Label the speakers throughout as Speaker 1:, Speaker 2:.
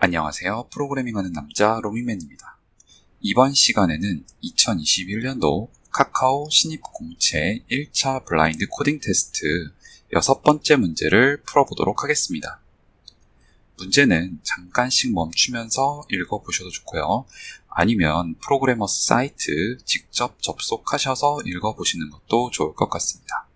Speaker 1: 안녕하세요. 프로그래밍하는 남자 로미맨입니다. 이번 시간에는 2021년도 카카오 신입 공채 1차 블라인드 코딩 테스트 6번째 문제를 풀어보도록 하겠습니다. 문제는 잠깐씩 멈추면서 읽어보셔도 좋고요. 아니면 프로그래머스 사이트 직접 접속하셔서 읽어보시는 것도 좋을 것 같습니다.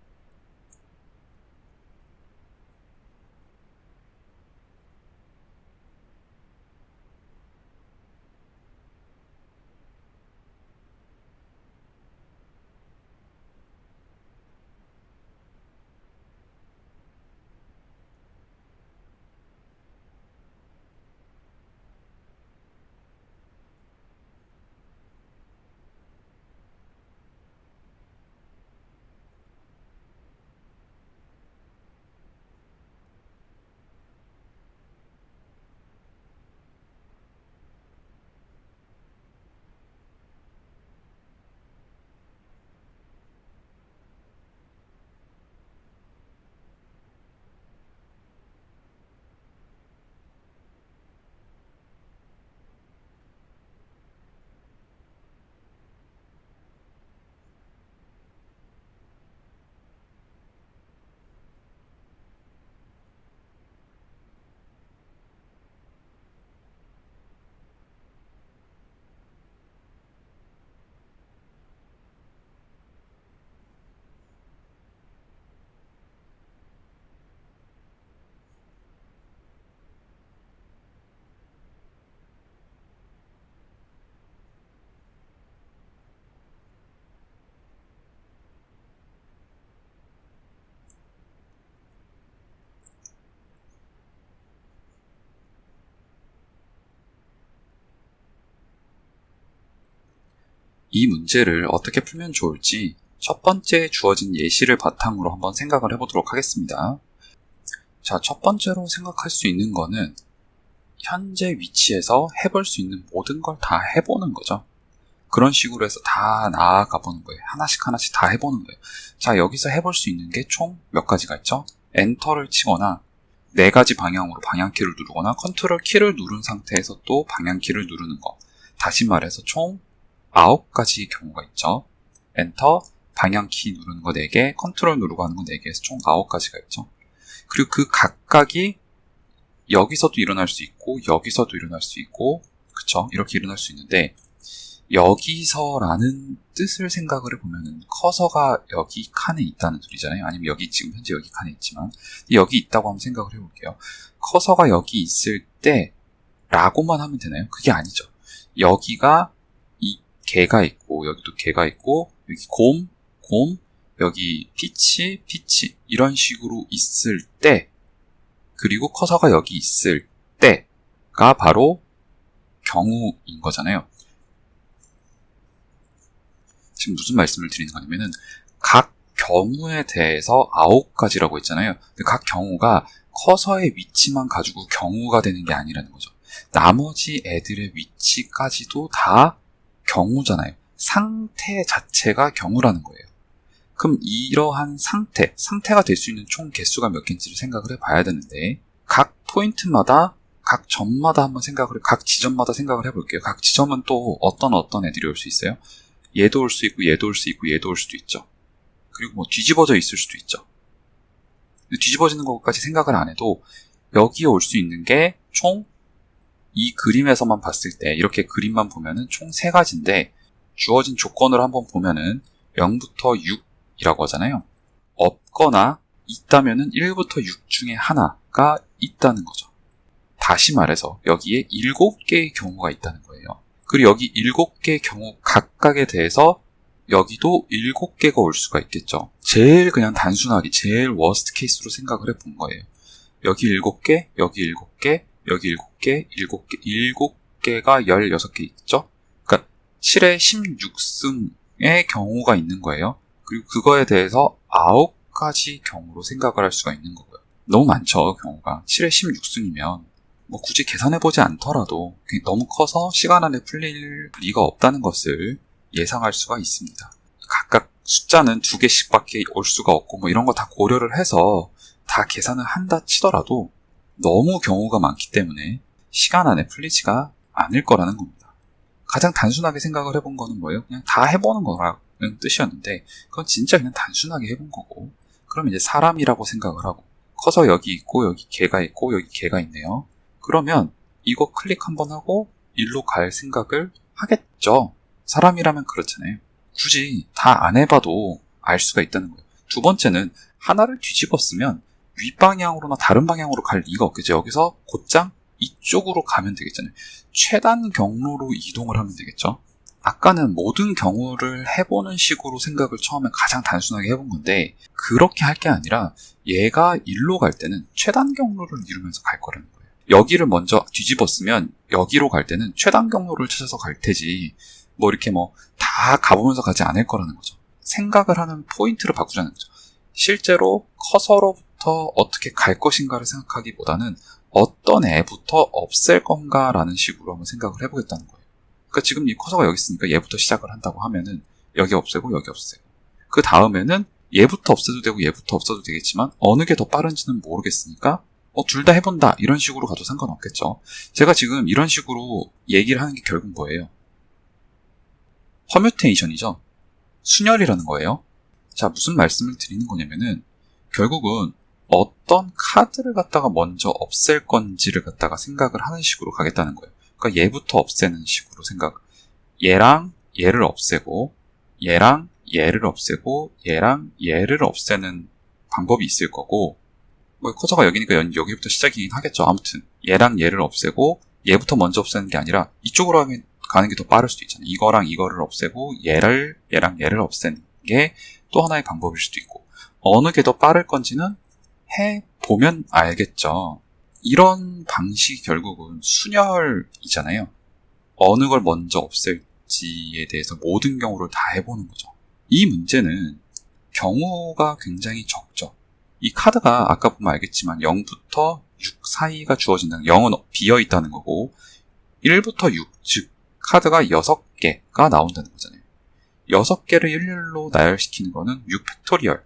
Speaker 1: 이 문제를 어떻게 풀면 좋을지 첫 번째 주어진 예시를 바탕으로 한번 생각을 해보도록 하겠습니다. 자, 첫 번째로 생각할 수 있는 거는 현재 위치에서 해볼 수 있는 모든 걸 다 해보는 거죠. 그런 식으로 해서 다 나아가 보는 거예요. 하나씩 다 해보는 거예요. 자, 여기서 해볼 수 있는 게 총 몇 가지가 있죠? 엔터를 치거나 4가지 방향으로 방향키를 누르거나 컨트롤 키를 누른 상태에서 또 방향키를 누르는 거. 다시 말해서 총 9가지 경우가 있죠. 엔터, 방향키 누르는 거 4개, 컨트롤 누르고 하는 거 4개에서 총 9가지가 있죠. 그리고 그 각각이 여기서도 일어날 수 있고 여기서도 일어날 수 있고 그쵸? 이렇게 일어날 수 있는데 여기서라는 뜻을 생각을 해보면은 커서가 여기 칸에 있다는 소리잖아요. 아니면 여기 지금 현재 여기 칸에 있지만 여기 있다고 한번 생각을 해볼게요. 커서가 여기 있을 때 라고만 하면 되나요? 그게 아니죠. 여기가 이 개가 있고 여기도 개가 있고 여기 곰, 여기 피치 이런 식으로 있을 때 그리고 커서가 여기 있을 때가 바로 경우인 거잖아요. 지금 무슨 말씀을 드리는 거냐면은 각 경우에 대해서 9가지라고 했잖아요. 각 경우가 커서의 위치만 가지고 경우가 되는 게 아니라는 거죠. 나머지 애들의 위치까지도 다 경우잖아요. 상태 자체가 경우라는 거예요. 그럼 이러한 상태가 될 수 있는 총 개수가 몇 개인지를 생각을 해봐야 되는데 각 포인트마다 각 점마다 한번 각 지점마다 생각을 해볼게요. 각 지점은 또 어떤 애들이 올 수 있어요? 얘도 올 수 있고 얘도 올 수 있고 얘도 올 수도 있죠. 그리고 뭐 뒤집어져 있을 수도 있죠. 뒤집어지는 것까지 생각을 안 해도 여기에 올 수 있는 게 총 이 그림에서만 봤을 때 이렇게 그림만 보면은 총 3가지인데 주어진 조건을 한번 보면은 0부터 6이라고 하잖아요. 없거나 있다면은 1부터 6 중에 하나가 있다는 거죠. 다시 말해서 여기에 7개의 경우가 있다는 거예요. 그리고 여기 7개의 경우 각각에 대해서 여기도 7개가 올 수가 있겠죠. 제일 그냥 단순하게 제일 워스트 케이스로 생각을 해본 거예요. 여기 7개, 여기 7개, 여기 7개, 7개가 16개 있죠. 그러니까 7의 16승의 경우가 있는 거예요. 그리고 그거에 대해서 9가지 경우로 생각을 할 수가 있는 거고요. 너무 많죠, 경우가. 7의 16승이면 뭐 굳이 계산해보지 않더라도 너무 커서 시간 안에 풀릴 리가 없다는 것을 예상할 수가 있습니다. 각각 숫자는 2개씩밖에 올 수가 없고 뭐 이런 거 다 고려를 해서 다 계산을 한다 치더라도 너무 경우가 많기 때문에 시간 안에 풀리지가 않을 거라는 겁니다. 가장 단순하게 생각을 해본 거는 뭐예요? 그냥 다 해보는 거라는 뜻이었는데 그건 진짜 그냥 단순하게 해본 거고 그럼 이제 사람이라고 생각을 하고 커서 여기 있고 여기 개가 있고 여기 개가 있네요. 그러면 이거 클릭 한번 하고 일로 갈 생각을 하겠죠. 사람이라면 그렇잖아요. 굳이 다 안 해봐도 알 수가 있다는 거예요. 두 번째는 하나를 뒤집었으면 윗방향으로나 다른 방향으로 갈 리가 없겠죠. 여기서 곧장 이쪽으로 가면 되겠잖아요. 최단 경로로 이동을 하면 되겠죠. 아까는 모든 경우를 해보는 식으로 생각을 처음에 가장 단순하게 해본 건데 그렇게 할 게 아니라 얘가 일로 갈 때는 최단 경로를 이루면서 갈 거라는 거예요. 여기를 먼저 뒤집었으면 여기로 갈 때는 최단 경로를 찾아서 갈 테지 이렇게 다 가보면서 가지 않을 거라는 거죠. 생각을 하는 포인트를 바꾸자는 거죠. 실제로 커서로부터 어떻게 갈 것인가를 생각하기보다는 어떤 애부터 없앨 건가라는 식으로 한번 생각을 해보겠다는 거예요. 그러니까 지금 이 커서가 여기 있으니까 얘부터 시작을 한다고 하면은 여기 없애고 여기 없애고 그 다음에는 얘부터 없애도 되고 얘부터 없애도 되겠지만 어느 게 더 빠른지는 모르겠으니까 둘 다 해본다 이런 식으로 가도 상관없겠죠. 제가 지금 이런 식으로 얘기를 하는 게 결국 뭐예요? 퍼뮤테이션이죠. 순열이라는 거예요. 자, 무슨 말씀을 드리는 거냐면은 결국은 어떤 카드를 갖다가 먼저 없앨 건지를 갖다가 생각을 하는 식으로 가겠다는 거예요. 그러니까 얘부터 없애는 식으로 생각. 얘랑 얘를 없애고 얘랑 얘를 없애고 얘랑 얘를 없애는 방법이 있을 거고 커서가 여기니까 여기부터 시작이긴 하겠죠. 아무튼 얘랑 얘를 없애고 얘부터 먼저 없애는 게 아니라 이쪽으로 가는 게 더 빠를 수도 있잖아요. 이거랑 이거를 없애고 얘랑 얘를 없애는 게 또 하나의 방법일 수도 있고 어느 게 더 빠를 건지는 해보면 알겠죠. 이런 방식이 결국은 순열이잖아요. 어느 걸 먼저 없앨지에 대해서 모든 경우를 다 해보는 거죠. 이 문제는 경우가 굉장히 적죠. 이 카드가 아까 보면 알겠지만 0부터 6 사이가 주어진다는 0은 비어있다는 거고 1부터 6, 즉 카드가 6개가 나온다는 거잖아요. 6개를 일렬로 나열시키는 거는 6팩토리얼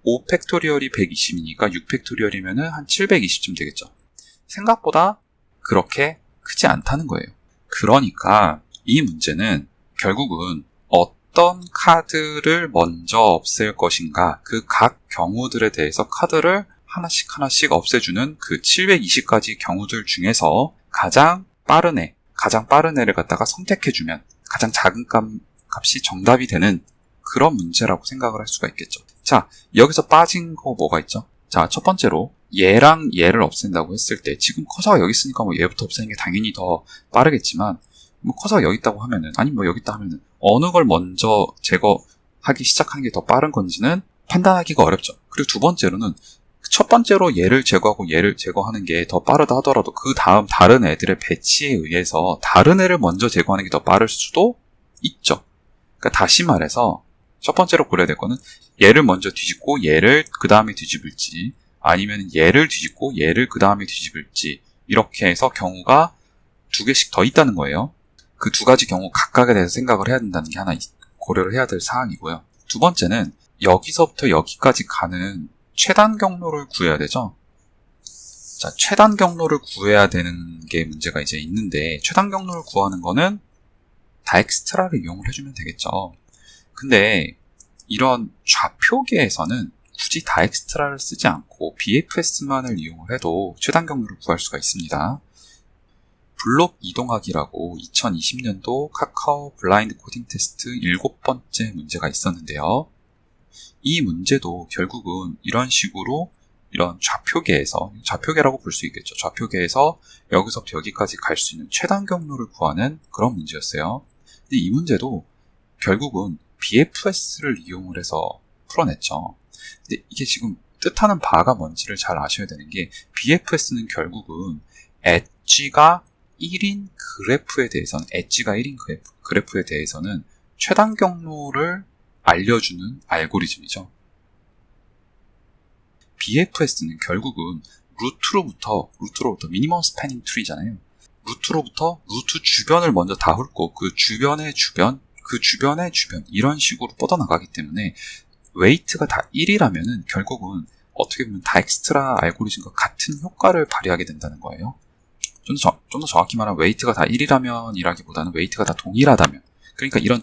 Speaker 1: 5팩토리얼이 120이니까 6팩토리얼이면 한 720쯤 되겠죠. 생각보다 그렇게 크지 않다는 거예요. 그러니까 이 문제는 결국은 어떤 카드를 먼저 없앨 것인가 그 각 경우들에 대해서 카드를 하나씩 없애주는 그 720가지 경우들 중에서 가장 빠른 애를 갖다가 선택해주면 가장 작은 값이 정답이 되는 그런 문제라고 생각을 할 수가 있겠죠. 자, 여기서 빠진 거 뭐가 있죠? 자, 첫 번째로 얘랑 얘를 없앤다고 했을 때 지금 커서가 여기 있으니까 얘부터 없애는 게 당연히 더 빠르겠지만 커서가 여기 있다고 하면은 아니면 여기 있다 하면은 어느 걸 먼저 제거하기 시작하는 게 더 빠른 건지는 판단하기가 어렵죠. 그리고 두 번째로는 첫 번째로 얘를 제거하고 얘를 제거하는 게 더 빠르다 하더라도 그 다음 다른 애들의 배치에 의해서 다른 애를 먼저 제거하는 게 더 빠를 수도 있죠. 그러니까 다시 말해서 첫 번째로 고려해야 될 거는 얘를 먼저 뒤집고 얘를 그 다음에 뒤집을지 아니면 얘를 뒤집고 얘를 그 다음에 뒤집을지 이렇게 해서 경우가 2개씩 더 있다는 거예요. 그 2가지 경우 각각에 대해서 생각을 해야 된다는 게 하나 고려를 해야 될 사항이고요. 두 번째는 여기서부터 여기까지 가는 최단 경로를 구해야 되죠. 자, 최단 경로를 구해야 되는 게 문제가 이제 있는데 최단 경로를 구하는 거는 다엑스트라를 이용을 해주면 되겠죠. 근데 이런 좌표계에서는 굳이 다엑스트라를 쓰지 않고 BFS만을 이용을 해도 최단 경로를 구할 수가 있습니다. 블록 이동하기라고 2020년도 카카오 블라인드 코딩 테스트 7번째 문제가 있었는데요. 이 문제도 결국은 이런 식으로 이런 좌표계라고 볼 수 있겠죠. 좌표계에서 여기서부터 여기까지 갈 수 있는 최단 경로를 구하는 그런 문제였어요. 근데 이 문제도 결국은 BFS를 이용을 해서 풀어냈죠. 근데 이게 지금 뜻하는 바가 뭔지를 잘 아셔야 되는 게 BFS는 결국은 엣지가 1인 그래프에 대해서는 최단 경로를 알려주는 알고리즘이죠. BFS는 결국은 루트로부터 미니멈 스패닝 트리잖아요. 루트로부터 루트 주변을 먼저 다 훑고 그 주변의 주변 이런 식으로 뻗어나가기 때문에 웨이트가 다 1이라면은 결국은 어떻게 보면 다엑스트라 알고리즘과 같은 효과를 발휘하게 된다는 거예요. 좀 더 정확히 말하면 웨이트가 다 1이라면 이라기보다는 웨이트가 다 동일하다면. 그러니까 이런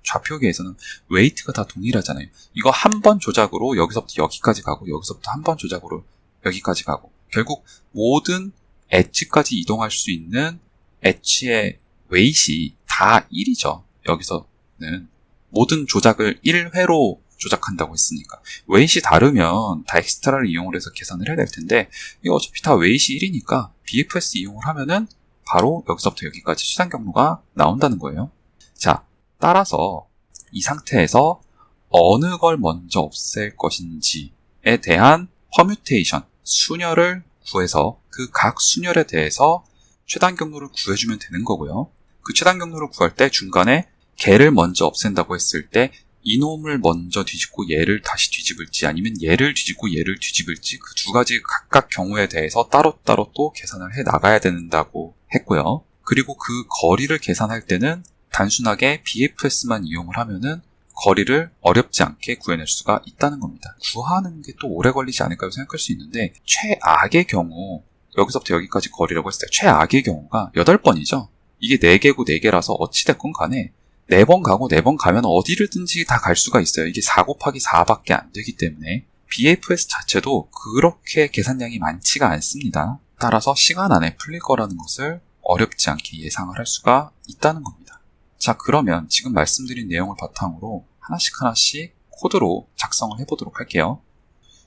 Speaker 1: 좌표계에서는 웨이트가 다 동일하잖아요. 이거 한 번 조작으로 여기서부터 여기까지 가고 여기서부터 한 번 조작으로 여기까지 가고 결국 모든 엣지까지 이동할 수 있는 엣지의 웨이트이 다 1이죠. 여기서는 모든 조작을 1회로 조작한다고 했으니까 웨이트이 다르면 다 엑스트라를 이용을 해서 계산을 해야 될 텐데 이거 어차피 다 웨이트이 1이니까 BFS 이용을 하면은 바로 여기서부터 여기까지 수단 경로가 나온다는 거예요. 자, 따라서 이 상태에서 어느 걸 먼저 없앨 것인지에 대한 퍼뮤테이션, 순열을 구해서 그 각 순열에 대해서 최단 경로를 구해주면 되는 거고요. 그 최단 경로를 구할 때 중간에 걔를 먼저 없앤다고 했을 때 이놈을 먼저 뒤집고 얘를 다시 뒤집을지 아니면 얘를 뒤집고 얘를 뒤집을지 그 두 가지 각각 경우에 대해서 따로따로 또 계산을 해 나가야 된다고 했고요. 그리고 그 거리를 계산할 때는 단순하게 BFS만 이용을 하면은 거리를 어렵지 않게 구해낼 수가 있다는 겁니다. 구하는 게 또 오래 걸리지 않을까요 생각할 수 있는데 최악의 경우 여기서부터 여기까지 거리라고 했을 때 최악의 경우가 8번이죠. 이게 4개고 4개라서 어찌됐건 간에 4번 가고 4번 가면 어디를든지 다 갈 수가 있어요. 이게 4 곱하기 4밖에 안 되기 때문에 BFS 자체도 그렇게 계산량이 많지가 않습니다. 따라서 시간 안에 풀릴 거라는 것을 어렵지 않게 예상을 할 수가 있다는 겁니다. 자, 그러면 지금 말씀드린 내용을 바탕으로 하나씩 코드로 작성을 해보도록 할게요.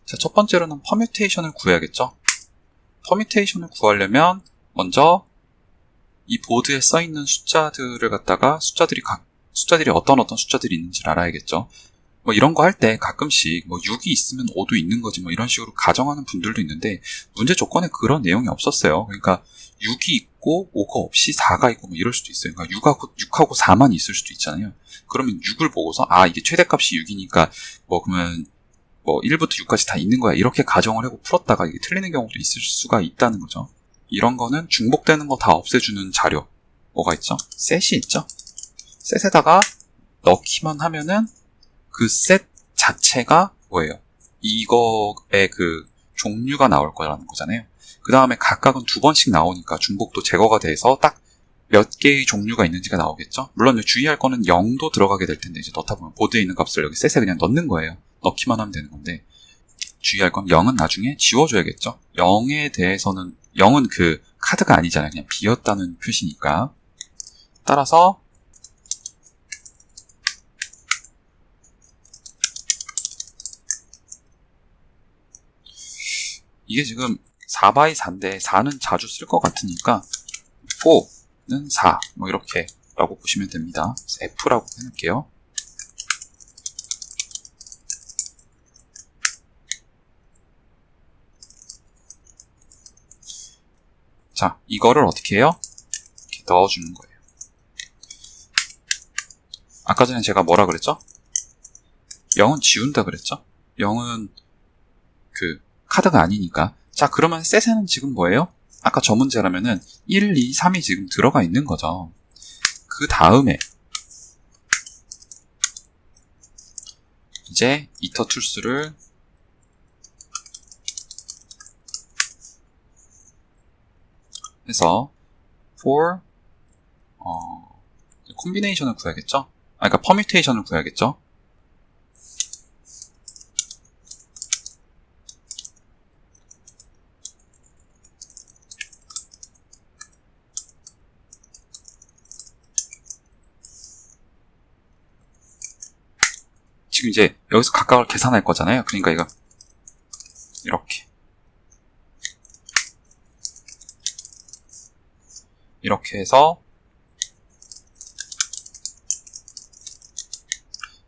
Speaker 1: 자, 첫 번째로는 퍼뮤테이션을 구해야겠죠. 퍼뮤테이션을 구하려면 먼저 이 보드에 써있는 숫자들을 갖다가 숫자들이 어떤 숫자들이 있는지를 알아야겠죠. 뭐 이런 거 할 때 가끔씩 뭐 6이 있으면 5도 있는 거지 뭐 이런 식으로 가정하는 분들도 있는데 문제 조건에 그런 내용이 없었어요. 그러니까 6이 있고 5가 없이 4가 있고 뭐 이럴 수도 있어요. 그러니까 6하고 4만 있을 수도 있잖아요. 그러면 6을 보고서 이게 최대값이 6이니까 그러면 1부터 6까지 다 있는 거야. 이렇게 가정을 하고 풀었다가 이게 틀리는 경우도 있을 수가 있다는 거죠. 이런 거는 중복되는 거 다 없애주는 자료. 뭐가 있죠? 셋이 있죠? 셋에다가 넣기만 하면은 그 셋 자체가 뭐예요? 이거의 그 종류가 나올 거라는 거잖아요. 그 다음에 각각은 2번씩 나오니까 중복도 제거가 돼서 딱 몇 개의 종류가 있는지가 나오겠죠? 물론 주의할 거는 0도 들어가게 될 텐데 이제 넣다 보면 보드에 있는 값을 여기 셋에 그냥 넣는 거예요. 넣기만 하면 되는 건데 주의할 건 0은 나중에 지워줘야겠죠? 0에 대해서는 0은 그 카드가 아니잖아요. 그냥 비었다는 표시니까. 따라서 이게 지금 4x4인데 4는 자주 쓸 것 같으니까 4는 4 이렇게 라고 보시면 됩니다. F라고 해놓을게요. 자, 이거를 어떻게 해요? 이렇게 넣어주는 거예요. 아까 전에 제가 뭐라 그랬죠? 0은 지운다 그랬죠? 0은 그 카드가 아니니까. 자, 그러면 셋에는 지금 뭐예요? 아까 저 문제라면은 1, 2, 3이 지금 들어가 있는 거죠. 그 다음에 이제 이터 툴스를 해서 for 콤비네이션을 구해야겠죠? 그러니까 퍼뮤테이션을 구해야겠죠? 지금 이제 여기서 각각을 계산할 거잖아요. 그러니까 이거 이렇게 해서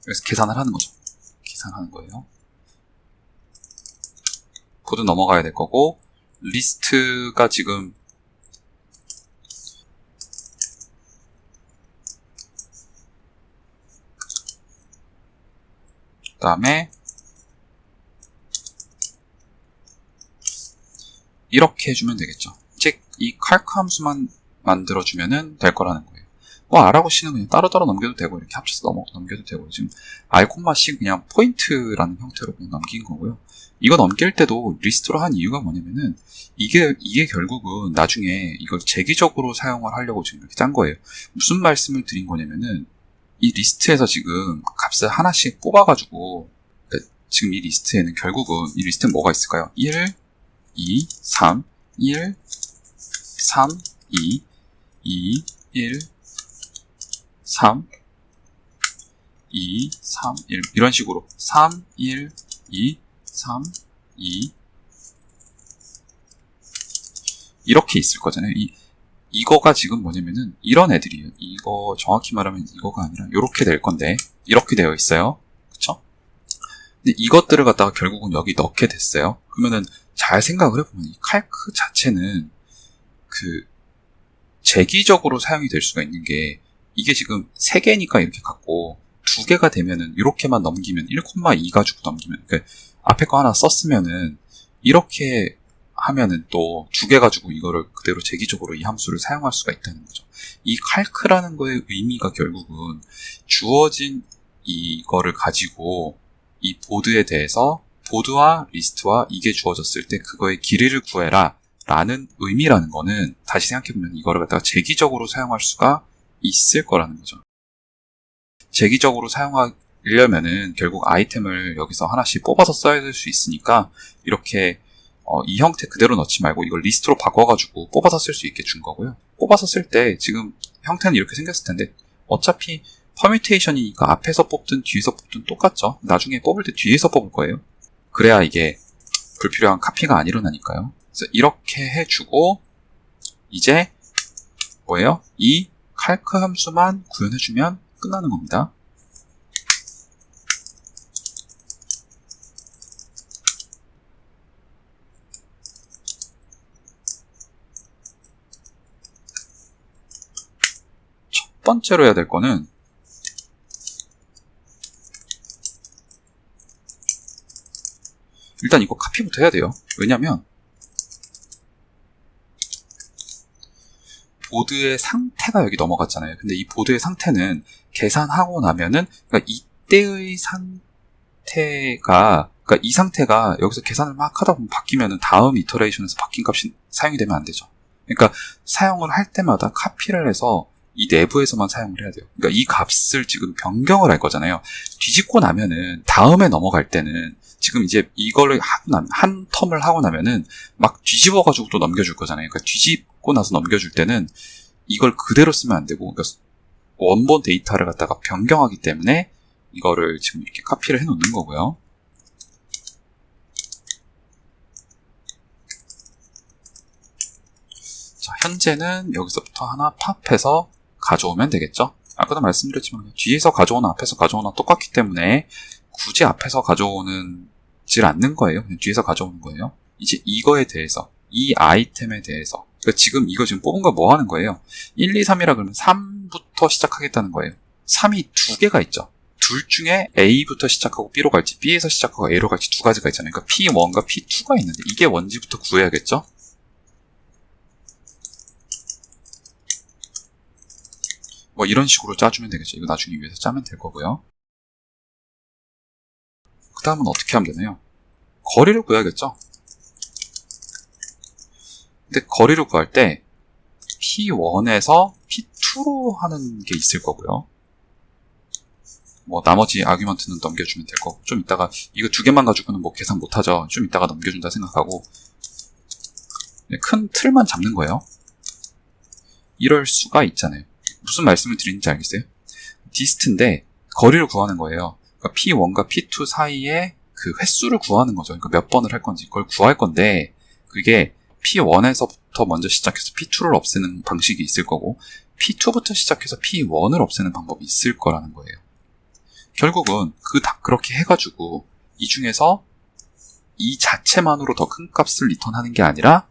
Speaker 1: 여기서 계산을 하는 거죠. 계산하는 거예요. 보드 넘어가야 될 거고 리스트가 지금 그 다음에 이렇게 해주면 되겠죠. 즉 이 칼크 함수만 만들어주면 될 거라는 거예요. R하고 C는 그냥 따로따로 넘겨도 되고, 이렇게 합쳐서 넘겨도 되고, 지금 R, C 그냥 포인트라는 형태로 그냥 넘긴 거고요. 이거 넘길 때도 리스트로 한 이유가 뭐냐면은, 이게 결국은 나중에 이걸 재기적으로 사용을 하려고 지금 이렇게 짠 거예요. 무슨 말씀을 드린 거냐면은, 이 리스트에서 지금 값을 하나씩 뽑아가지고, 그러니까 지금 이 리스트에는 결국은, 이 리스트는 뭐가 있을까요? 1, 2, 3, 1, 3, 2, 2, 1, 3, 2, 3, 1 이런 식으로 3, 1, 2, 3, 2 이렇게 있을 거잖아요. 이거가 지금 뭐냐면은 이런 애들이에요. 이거 정확히 말하면 이거가 아니라 이렇게 될 건데 이렇게 되어 있어요. 그쵸? 근데 이것들을 갖다가 결국은 여기 넣게 됐어요. 그러면은 잘 생각을 해보면 이 칼크 자체는 재기적으로 사용이 될 수가 있는 게 이게 지금 3개니까 이렇게 갖고 2개가 되면은 이렇게만 넘기면 1,2 가지고 넘기면 그러니까 앞에 거 하나 썼으면은 이렇게 하면은 또 2개 가지고 이거를 그대로 재기적으로 이 함수를 사용할 수가 있다는 거죠. 이 칼크라는 거의 의미가 결국은 주어진 이거를 가지고 이 보드에 대해서 보드와 리스트와 이게 주어졌을 때 그거의 길이를 구해라 라는 의미라는 거는 다시 생각해보면 이거를 갖다가 재기적으로 사용할 수가 있을 거라는 거죠. 재기적으로 사용하려면은 결국 아이템을 여기서 하나씩 뽑아서 써야 될 수 있으니까 이렇게 이 형태 그대로 넣지 말고 이걸 리스트로 바꿔가지고 뽑아서 쓸 수 있게 준 거고요. 뽑아서 쓸 때 지금 형태는 이렇게 생겼을 텐데 어차피 퍼뮤테이션이니까 앞에서 뽑든 뒤에서 뽑든 똑같죠. 나중에 뽑을 때 뒤에서 뽑을 거예요. 그래야 이게 불필요한 카피가 안 일어나니까요. 그래서 이렇게 해주고 이제 뭐예요? 이 칼크 함수만 구현해주면 끝나는 겁니다. 첫 번째로 해야 될 거는 일단 이거 카피부터 해야 돼요. 왜냐면 보드의 상태가 여기 넘어갔잖아요. 근데 이 보드의 상태는 계산하고 나면은 그러니까 이때의 상태가 그러니까 이 상태가 여기서 계산을 막 하다 보면 바뀌면은 다음 이터레이션에서 바뀐 값이 사용이 되면 안 되죠. 그러니까 사용을 할 때마다 카피를 해서 이 내부에서만 사용을 해야 돼요. 그러니까 이 값을 지금 변경을 할 거잖아요. 뒤집고 나면은 다음에 넘어갈 때는 지금 이제 이거를 하고 나면 한 텀을 하고 나면은 막 뒤집어가지고 또 넘겨줄 거잖아요. 그러니까 뒤집고 나서 넘겨줄 때는 이걸 그대로 쓰면 안 되고 그러니까 원본 데이터를 갖다가 변경하기 때문에 이거를 지금 이렇게 카피를 해놓는 거고요. 자, 현재는 여기서부터 하나 팝해서 가져오면 되겠죠. 아까도 말씀드렸지만 뒤에서 가져오나 앞에서 가져오나 똑같기 때문에 굳이 앞에서 가져오는질 않는 거예요. 그냥 뒤에서 가져오는 거예요. 이제 이거에 대해서 이 아이템에 대해서 그러니까 지금 이거 지금 뽑은 거 뭐 하는 거예요? 1, 2, 3이라 그러면 3부터 시작하겠다는 거예요. 3이 2개가 있죠. 둘 중에 A부터 시작하고 B로 갈지 B에서 시작하고 A로 갈지 2가지가 있잖아요. 그러니까 P1과 P2가 있는데 이게 뭔지부터 구해야겠죠? 뭐 이런 식으로 짜주면 되겠죠. 이거 나중에 위에서 짜면 될 거고요. 그 다음은 어떻게 하면 되나요? 거리를 구해야겠죠. 근데 거리를 구할 때 P1에서 P2로 하는 게 있을 거고요. 뭐 나머지 아규먼트는 넘겨주면 될 거고 좀 이따가 이거 2개만 가지고는 뭐 계산 못하죠. 좀 이따가 넘겨준다 생각하고 큰 틀만 잡는 거예요. 이럴 수가 있잖아요. 무슨 말씀을 드리는지 알겠어요? 디스트인데 거리를 구하는 거예요. 그러니까 P1과 P2 사이에 그 횟수를 구하는 거죠. 그러니까 몇 번을 할 건지 그걸 구할 건데 그게 P1에서부터 먼저 시작해서 P2를 없애는 방식이 있을 거고 P2부터 시작해서 P1을 없애는 방법이 있을 거라는 거예요. 결국은 그렇게 해가지고 이 중에서 이 자체만으로 더 큰 값을 리턴하는 게 아니라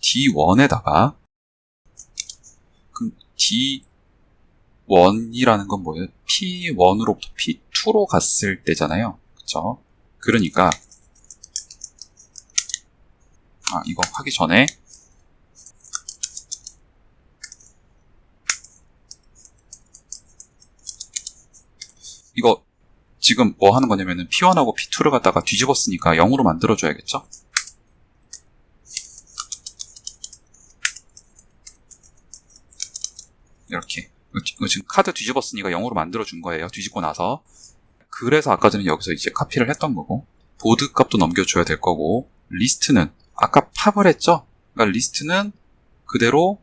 Speaker 1: D1에다가 그럼 D1이라는 건 뭐예요? P1으로부터 P2로 갔을 때잖아요. 그쵸? 그러니까 이거 하기 전에 지금 뭐 하는 거냐면은 P1하고 P2를 갖다가 뒤집었으니까 0으로 만들어줘야겠죠? 이렇게. 이거 지금 카드 뒤집었으니까 0으로 만들어준 거예요. 뒤집고 나서. 그래서 아까 전에 여기서 이제 카피를 했던 거고, 보드 값도 넘겨줘야 될 거고, 리스트는 아까 팝을 했죠? 그러니까 리스트는 그대로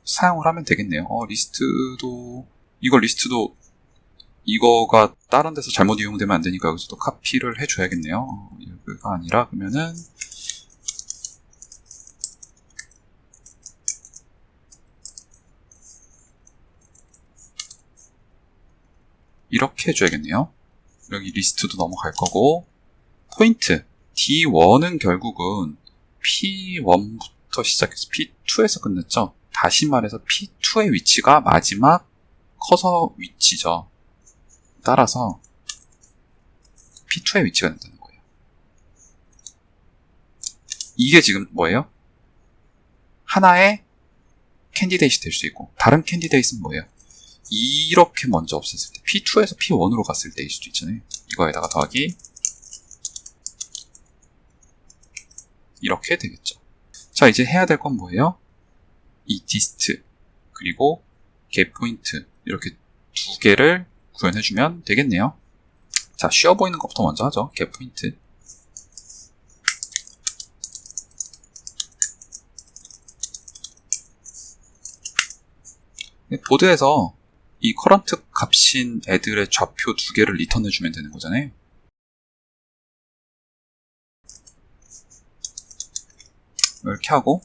Speaker 1: 사용을 하면 되겠네요. 리스트도 이거가 다른 데서 잘못 이용되면 안 되니까 여기서도 카피를 해줘야겠네요. 이거가 아니라 그러면은 이렇게 해줘야겠네요. 여기 리스트도 넘어갈 거고, 포인트 D1은 결국은 P1부터 시작해서 P2에서 끝냈죠. 다시 말해서 P2의 위치가 마지막 커서 위치죠. 따라서 P2의 위치가 된다는 거예요. 이게 지금 뭐예요? 하나의 캔디데이트이 될 수 있고, 다른 캔디데이트는 뭐예요? 이렇게 먼저 없앴을 때 P2에서 P1으로 갔을 때일 수도 있잖아요. 이거에다가 더하기 이렇게 되겠죠. 자, 이제 해야 될 건 뭐예요? 이 디스트 그리고 getPoint 이렇게 두 개를 구현해주면 되겠네요. 자, 쉬워 보이는 것부터 먼저 하죠. getPoint. 보드에서 이 current 값인 애들의 좌표 두 개를 리턴해주면 되는 거잖아요. 이렇게 하고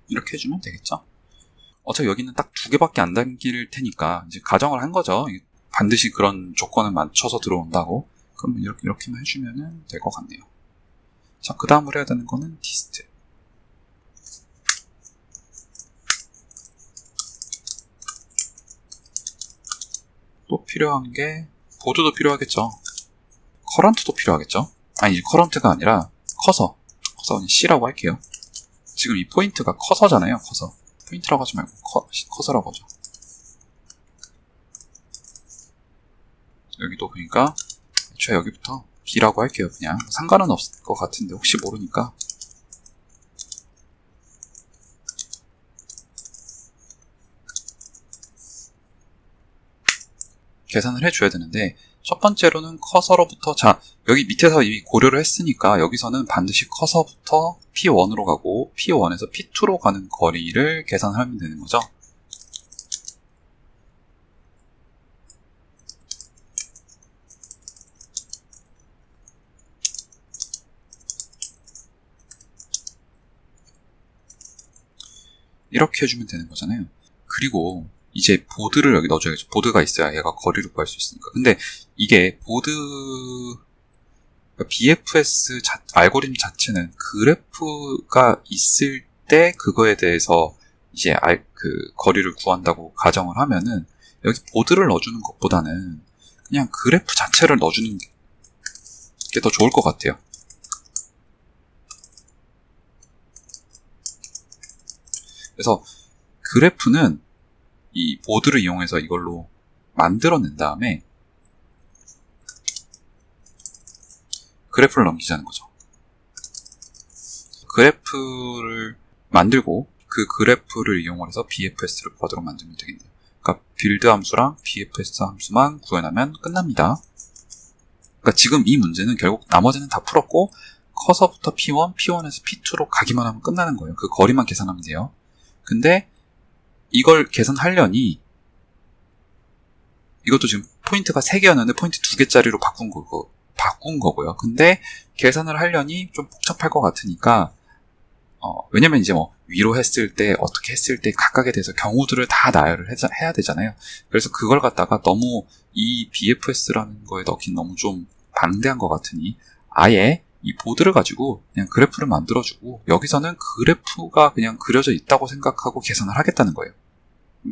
Speaker 1: 이렇게 해주면 되겠죠. 어차피 여기는 딱 두 개밖에 안 담길 테니까 이제 가정을 한 거죠. 반드시 그런 조건을 맞춰서 들어온다고. 그럼 이렇게만 해주면 될 것 같네요. 자, 그 다음으로 해야 되는 거는 디스트. 또 필요한 게 보드도 필요하겠죠. 커런트도 필요하겠죠. 아니, 커런트가 아니라 커서 그냥 C라고 할게요. 지금 이 포인트가 커서잖아요. 커서. 포인트라고 하지 말고 커서라고 하죠. 여기도 그러니까 애초에 여기부터 B라고 할게요. 그냥 상관은 없을 것 같은데 혹시 모르니까. 계산을 해줘야 되는데 첫 번째로는 커서로부터, 자, 여기 밑에서 이미 고려를 했으니까 여기서는 반드시 커서부터 P1으로 가고 P1에서 P2로 가는 거리를 계산하면 되는 거죠. 이렇게 해주면 되는 거잖아요. 그리고 이제 보드를 여기 넣어줘야겠죠. 보드가 있어야 얘가 거리를 구할 수 있으니까. 근데 이게 보드 BFS 알고리즘 자체는 그래프가 있을 때 그거에 대해서 이제 그 거리를 구한다고 가정을 하면은 여기 보드를 넣어주는 것보다는 그냥 그래프 자체를 넣어주는 게 더 좋을 것 같아요. 그래서 그래프는 이 보드를 이용해서 이걸로 만들어낸 다음에 그래프를 넘기자는 거죠. 그래프를 만들고 그 그래프를 이용해서 BFS를 구하도록 만들면 되겠네요. 그러니까 빌드 함수랑 BFS 함수만 구현하면 끝납니다. 그러니까 지금 이 문제는 결국 나머지는 다 풀었고 커서부터 P1, P1에서 P2로 가기만 하면 끝나는 거예요. 그 거리만 계산하면 돼요. 근데 이걸 계산하려니 이것도 지금 포인트가 3개였는데 포인트 2개짜리로 바꾼 거고요. 근데 계산을 하려니 좀 복잡할 것 같으니까 왜냐면 이제 뭐 위로 했을 때 어떻게 했을 때 각각에 대해서 경우들을 다 나열을 해야 되잖아요. 그래서 그걸 갖다가 너무 이 BFS라는 거에 넣긴 너무 좀 방대한 것 같으니 아예 이 보드를 가지고 그냥 그래프를 만들어주고 여기서는 그래프가 그냥 그려져 있다고 생각하고 계산을 하겠다는 거예요.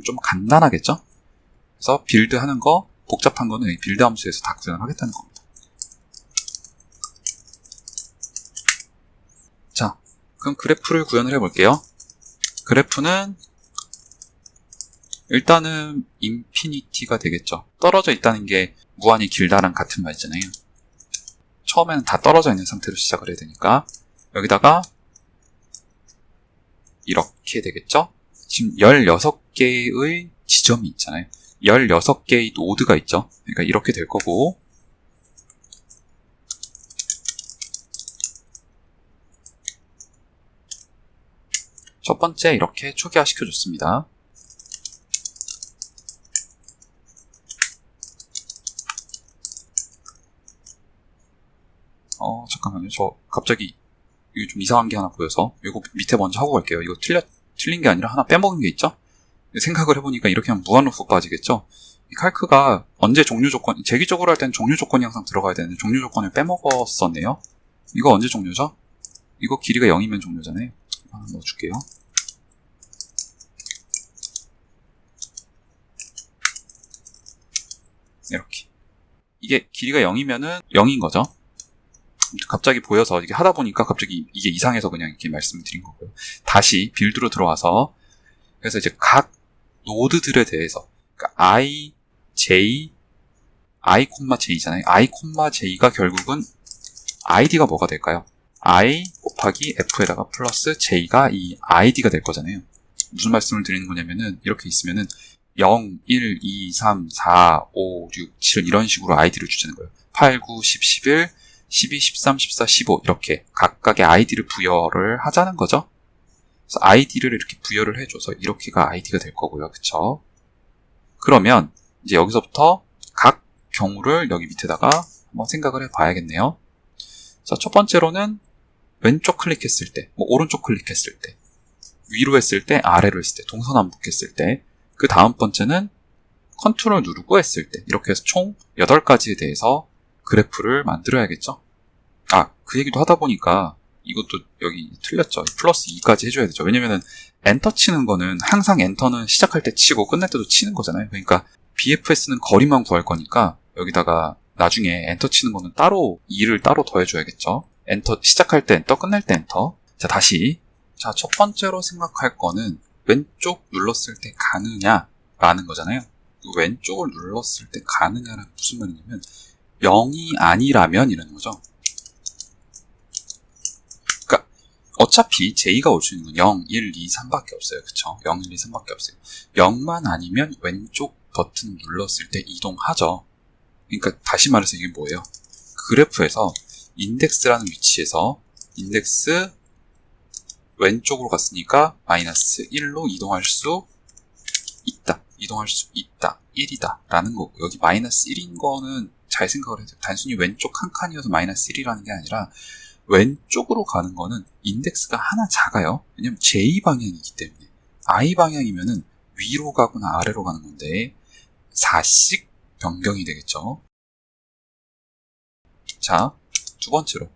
Speaker 1: 좀 간단하겠죠? 그래서 빌드하는 거, 복잡한 거는 이 빌드 함수에서 다 구현을 하겠다는 겁니다. 자, 그럼 그래프를 구현을 해볼게요. 그래프는 일단은 인피니티가 되겠죠. 떨어져 있다는 게 무한히 길다랑 같은 말이잖아요. 처음에는 다 떨어져 있는 상태로 시작을 해야 되니까 여기다가 이렇게 되겠죠. 지금 16개의 지점이 있잖아요. 16개의 노드가 있죠. 그러니까 이렇게 될 거고 첫 번째 이렇게 초기화 시켜줬습니다. 잠깐만요. 저 갑자기 이거 좀 이상한 게 하나 보여서 이거 밑에 먼저 하고 갈게요. 이거 틀린 게 아니라 하나 빼먹은 게 있죠? 생각을 해보니까 이렇게 하면 무한루프 빠지겠죠? 이 칼크가 언제 종료 조건, 재기적으로 할 때는 종료 조건이 항상 들어가야 되는데 종료 조건을 빼먹었었네요. 이거 언제 종료죠? 이거 길이가 0이면 종료잖아요. 이거 하나 넣어줄게요. 이렇게. 이게 길이가 0이면은 0인 거죠. 갑자기 보여서 이게 하다 보니까 갑자기 이게 이상해서 그냥 이렇게 말씀을 드린 거고요. 다시 빌드로 들어와서 그래서 이제 각 노드들에 대해서 그러니까 i, j, i, j잖아요. i, j가 결국은 id가 뭐가 될까요? i 곱하기 f에다가 플러스 j가 이 id가 될 거잖아요. 무슨 말씀을 드리는 거냐면은 이렇게 있으면은 0, 1, 2, 3, 4, 5, 6, 7 이런 식으로 id를 주자는 거예요. 8, 9, 10, 11 12, 13, 14, 15 이렇게 각각의 아이디를 부여를 하자는 거죠. 그래서 아이디를 이렇게 부여를 해줘서 이렇게가 아이디가 될 거고요. 그쵸? 그러면 이제 여기서부터 각 경우를 여기 밑에다가 한번 생각을 해봐야겠네요. 자, 첫 번째로는 왼쪽 클릭했을 때, 오른쪽 클릭했을 때, 위로 했을 때, 아래로 했을 때, 동서남북 했을 때, 그 다음 번째는 컨트롤 누르고 했을 때 이렇게 해서 총 8가지에 대해서 그래프를 만들어야겠죠. 그 얘기도 하다 보니까 이것도 여기 틀렸죠. 플러스 2까지 해줘야 되죠. 왜냐면은 엔터 치는 거는 항상 엔터는 시작할 때 치고 끝날 때도 치는 거잖아요. 그러니까 BFS는 거리만 구할 거니까 여기다가 나중에 엔터 치는 거는 따로 2를 따로 더해줘야겠죠. 엔터 시작할 때 엔터, 끝날 때 엔터. 자, 다시. 자, 첫 번째로 생각할 거는 왼쪽 눌렀을 때 가느냐라는 거잖아요. 왼쪽을 눌렀을 때 가느냐는 무슨 말이냐면 0이 아니라면 이라는 거죠. 그러니까 어차피 J가 올 수 있는 건 0, 1, 2, 3밖에 없어요. 그쵸? 0, 1, 2, 3밖에 없어요. 0만 아니면 왼쪽 버튼 눌렀을 때 이동하죠. 그러니까 다시 말해서 이게 뭐예요? 그래프에서 인덱스라는 위치에서 인덱스 왼쪽으로 갔으니까 마이너스 1로 이동할 수 있다. 이동할 수 있다. 1이다. 라는 거고 여기 마이너스 1인 거는 잘 생각을 해야 돼요. 단순히 왼쪽 한 칸이어서 마이너스 1이라는 게 아니라 왼쪽으로 가는 거는 인덱스가 하나 작아요. 왜냐면 J방향이기 때문에 I방향이면은 위로 가거나 아래로 가는 건데 4씩 변경이 되겠죠. 자, 두 번째로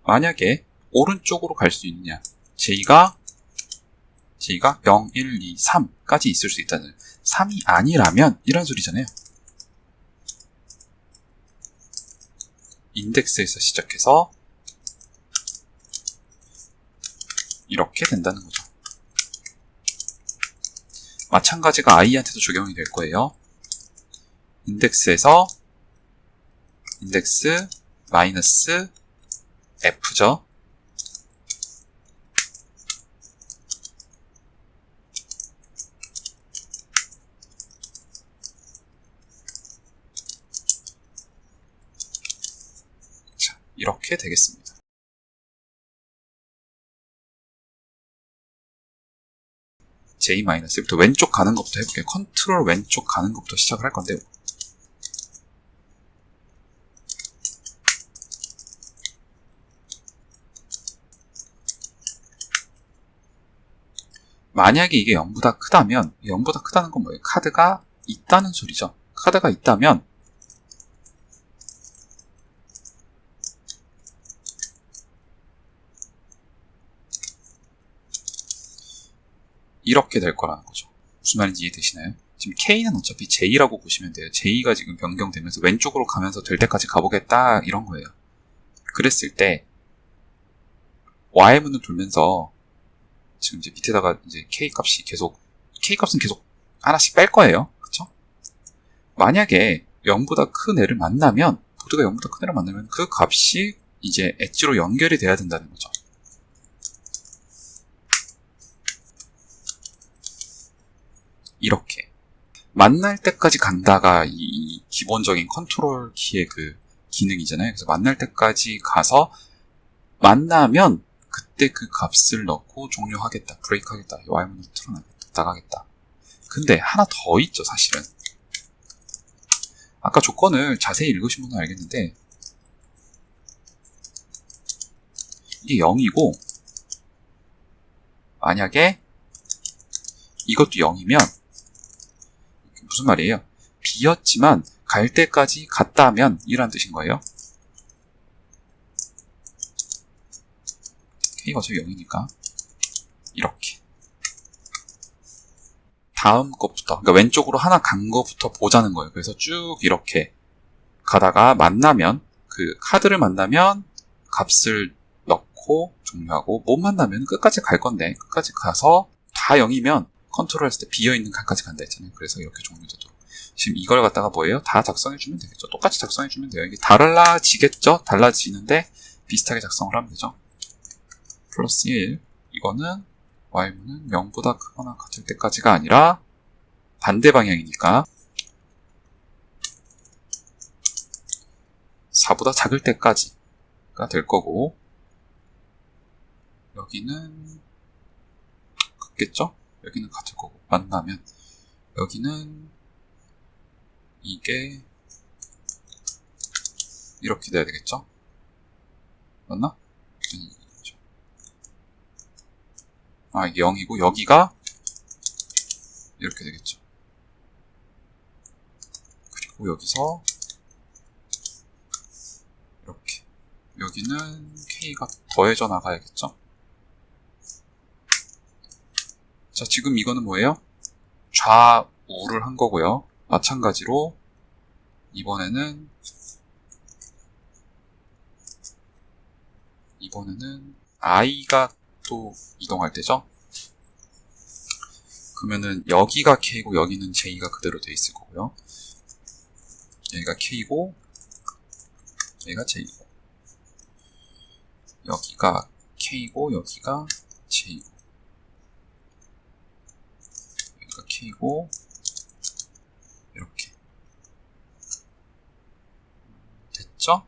Speaker 1: 만약에 오른쪽으로 갈 수 있느냐 J가 0, 1, 2, 3까지 있을 수 있다는 3이 아니라면 이런 소리잖아요. 인덱스에서 시작해서 이렇게 된다는 거죠. 마찬가지가 i한테도 적용이 될 거예요. 인덱스에서 인덱스 마이너스 f죠. 자, 이렇게 되겠습니다. J-부터 왼쪽 가는 것부터 해볼게요. 컨트롤 왼쪽 가는 것부터 시작을 할 건데요. 만약에 이게 0보다 크다면 0보다 크다는 건 뭐예요? 카드가 있다는 소리죠. 카드가 있다면 이렇게 될 거라는 거죠. 무슨 말인지 이해되시나요? 지금 K는 어차피 J라고 보시면 돼요. J가 지금 변경되면서 왼쪽으로 가면서 될 때까지 가보겠다 이런 거예요. 그랬을 때 Y문을 돌면서 지금 이제 밑에다가 이제 K 값은 계속 하나씩 뺄 거예요. 그쵸? 만약에 0보다 큰 애를 만나면, 보드가 0보다 큰 애를 만나면 그 값이 이제 엣지로 연결이 돼야 된다는 거죠. 이렇게. 만날 때까지 간다가 이 기본적인 컨트롤 키의 그 기능이잖아요. 그래서 만날 때까지 가서 만나면 그때 그 값을 넣고 종료하겠다, 브레이크하겠다, Y문을 나가겠다. 근데 하나 더 있죠, 사실은. 아까 조건을 자세히 읽으신 분은 알겠는데 이게 0이고 만약에 이것도 0이면 무슨 말이에요? B였지만 갈 때까지 갔다면 이란 뜻인 거예요. K가 어차피 0이니까 이렇게 다음 것부터, 그러니까 왼쪽으로 하나 간 것부터 보자는 거예요. 그래서 쭉 이렇게 가다가 만나면, 그 카드를 만나면 값을 넣고 종료하고, 못 만나면 끝까지 갈 건데 끝까지 가서 다 0이면 컨트롤 했을 때 비어있는 칸까지 간다 했잖아요. 그래서 이렇게 종료되도록. 지금 이걸 갖다가 뭐예요? 다 작성해주면 되겠죠. 똑같이 작성해주면 돼요. 이게 달라지겠죠? 달라지는데 비슷하게 작성을 하면 되죠. 플러스 1, 이거는 Y문은 0보다 크거나 같을 때까지가 아니라 반대 방향이니까 4보다 작을 때까지가 될 거고, 여기는 같겠죠? 여기는 같을 거고, 만나면 여기는 이게 이렇게 돼야 되겠죠? 맞나? 이게 0이고 여기가 이렇게 되겠죠. 그리고 여기서 이렇게, 여기는 K가 더해져 나가야겠죠. 자, 지금 이거는 뭐예요? 좌우를 한 거고요. 마찬가지로 이번에는 I가 또 이동할 때죠. 그러면은 여기가 K고 여기는 J가 그대로 돼 있을 거고요. 여기가 K고 여기가 J고, 여기가 K고 여기가 J고, 여기가 K고 이렇게 됐죠?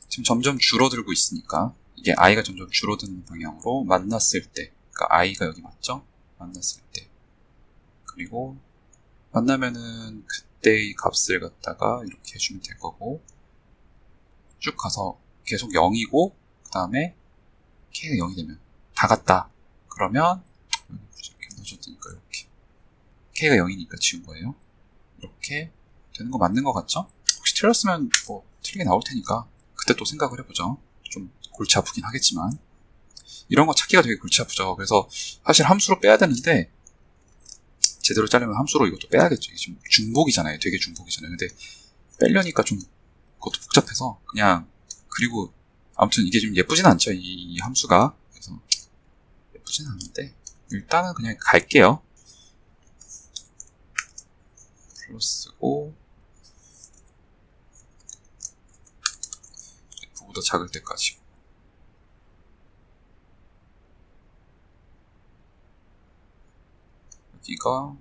Speaker 1: 지금 점점 줄어들고 있으니까 이게 I가 점점 줄어드는 방향으로 만났을 때, 그러니까 I가 여기 맞죠? 만났을 때, 그리고 만나면은 그때의 값을 갖다가 이렇게 해주면 될 거고, 쭉 가서 계속 0이고 그 다음에 K가 0이 되면 다 갔다. 그러면 이렇게 넣어줬으니까 이렇게 K가 0이니까 지운 거예요. 이렇게 되는 거 맞는 거 같죠? 혹시 틀렸으면 뭐 틀리게 나올 테니까 그때 또 생각을 해보죠. 좀 골치 아프긴 하겠지만 이런 거 찾기가 되게 골치 아프죠. 그래서 사실 함수로 빼야 되는데 제대로 자르면 함수로 이것도 빼야겠죠. 이게 좀 중복이잖아요. 되게 중복이잖아요. 근데 빼려니까 좀 그것도 복잡해서 그냥, 그리고 아무튼 이게 좀 예쁘진 않죠. 이 함수가. 그래서 예쁘진 않은데 일단은 그냥 갈게요. 플러스고 F보다 작을 때까지. 여기가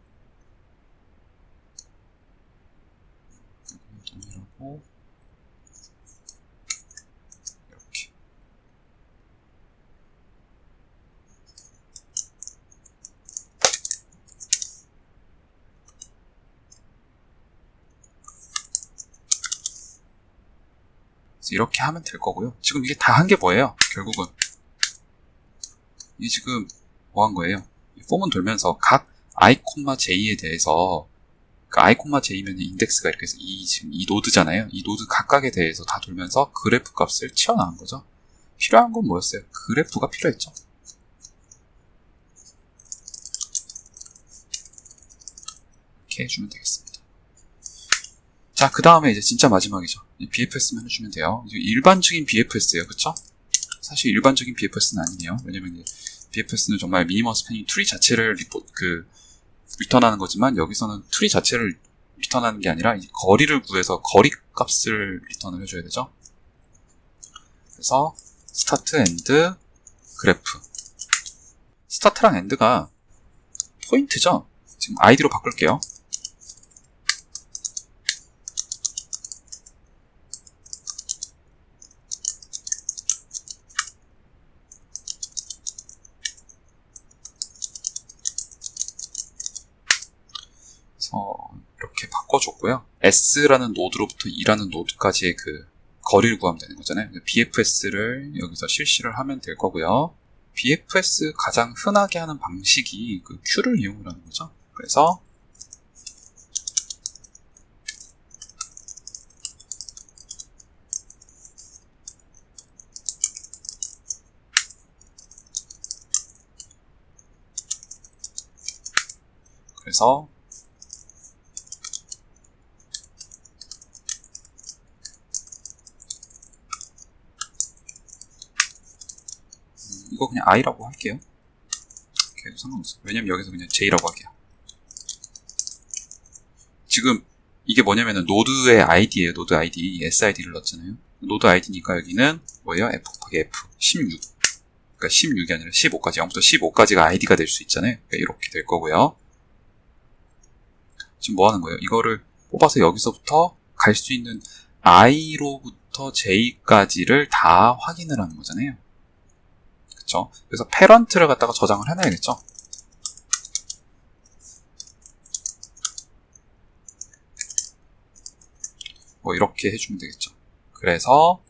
Speaker 1: 동일하고 이렇게. 이렇게 하면 될 거고요. 지금 이게 다 한 게 뭐예요? 결국은 이게 지금 뭐 한 거예요? 이 폼은 돌면서 각 I, J에 대해서, 그 I, J면 인덱스가 이렇게 해서 지금 이 노드잖아요. 이 노드 각각에 대해서 다 돌면서 그래프 값을 치워나간 거죠. 필요한 건 뭐였어요? 그래프가 필요했죠. 이렇게 해주면 되겠습니다. 자, 그 다음에 이제 진짜 마지막이죠. BFS만 해주면 돼요. 이게 일반적인 BFS예요, 그쵸? 사실 일반적인 BFS는 아니에요. 왜냐면 BFS는 정말 미니멈 스패닝 트리 자체를 리턴하는 거지만, 여기서는 트리 자체를 리턴하는 게 아니라 거리를 구해서 거리 값을 리턴을 해줘야 되죠. 그래서 스타트 엔드 그래프. 스타트랑 엔드가 포인트죠. 지금 아이디로 바꿀게요. 그래서 이렇게 바꿔줬고요. S라는 노드로부터 E라는 노드까지의 그 거리를 구하면 되는 거잖아요. BFS를 여기서 실시를 하면 될 거고요. BFS 가장 흔하게 하는 방식이 그 Q를 이용을 하는 거죠. 그래서 이거 그냥 I라고 할게요. 이렇게 해도 상관없어요. 왜냐면 여기서 그냥 J라고 할게요. 지금 이게 뭐냐면은 노드의 아이디예요. 노드 아이디. SID를 넣었잖아요. 노드 아이디니까 여기는 뭐예요? F 곱하기 F 16. 그러니까 16이 아니라 15까지. 0부터 15까지가 아이디가 될 수 있잖아요. 그러니까 이렇게 될 거고요. 지금 뭐 하는 거예요? 이거를 뽑아서 여기서부터 갈 수 있는 I로부터 J까지를 다 확인을 하는 거잖아요. 그쵸? 그래서 패런트를 갖다가 저장을 해놔야겠죠? 뭐 이렇게 해주면 되겠죠. 그래서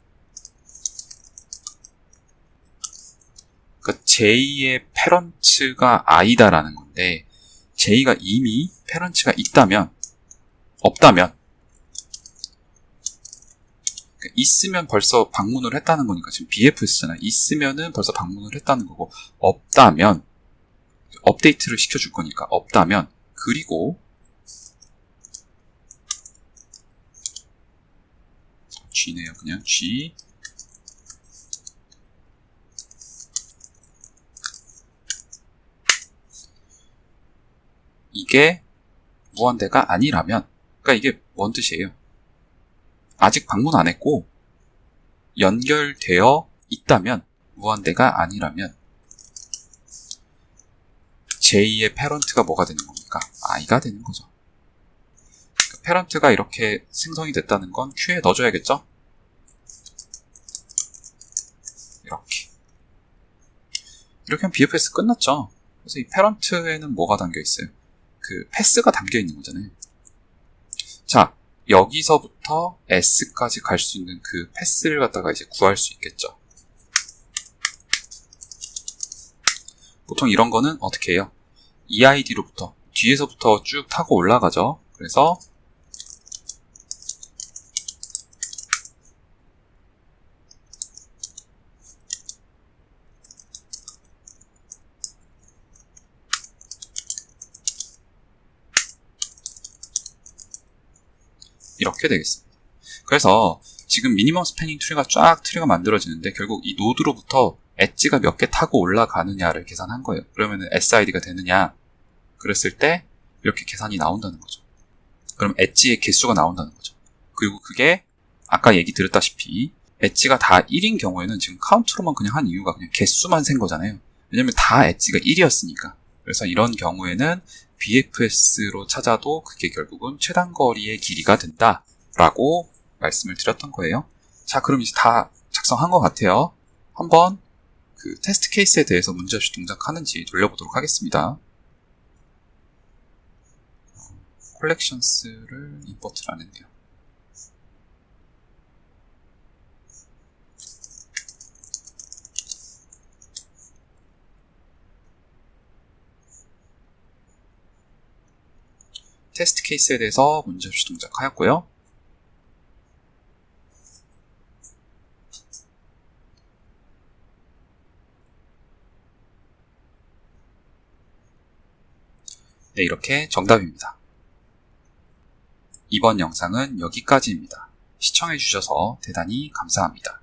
Speaker 1: 그 J의 패런트가 I다라는 건데, J가 이미 패런트가 있다면, 없다면, 있으면 벌써 방문을 했다는 거니까 지금 BFS잖아요. 있으면은 벌써 방문을 했다는 거고, 없다면 업데이트를 시켜줄 거니까 없다면, 그리고 G네요. 그냥 G 이게 무한대가 아니라면, 그러니까 이게 뭔 뜻이에요? 아직 방문 안 했고 연결되어 있다면, 무한대가 아니라면 J의 패런트가 뭐가 되는 겁니까? I가 되는 거죠. 패런트가 이렇게 생성이 됐다는 건 Q에 넣어줘야겠죠? 이렇게 하면 BFS 끝났죠. 그래서 이 패런트에는 뭐가 담겨 있어요? 그 패스가 담겨 있는 거잖아요. 자, 여기서부터 S까지 갈 수 있는 그 패스를 갖다가 이제 구할 수 있겠죠. 보통 이런 거는 어떻게 해요? EID로부터, 뒤에서부터 쭉 타고 올라가죠. 그래서 이렇게 되겠습니다. 그래서 지금 미니멈 스패닝 트리가 만들어지는데, 결국 이 노드로부터 엣지가 몇 개 타고 올라가느냐를 계산한 거예요. 그러면은 SID가 되느냐, 그랬을 때 이렇게 계산이 나온다는 거죠. 그럼 엣지의 개수가 나온다는 거죠. 그리고 그게 아까 얘기 드렸다시피 엣지가 다 1인 경우에는 지금 카운트로만 그냥 한 이유가 그냥 개수만 센 거잖아요. 왜냐면 다 엣지가 1이었으니까. 그래서 이런 경우에는 BFS로 찾아도 그게 결국은 최단거리의 길이가 된다라고 말씀을 드렸던 거예요. 자, 그럼 이제 다 작성한 것 같아요. 한번 그 테스트 케이스에 대해서 문제없이 동작하는지 돌려보도록 하겠습니다. 콜렉션스를 임포트를 안 했네요. 테스트 케이스에 대해서 문제없이 동작하였고요. 네, 이렇게 정답입니다. 이번 영상은 여기까지입니다. 시청해주셔서 대단히 감사합니다.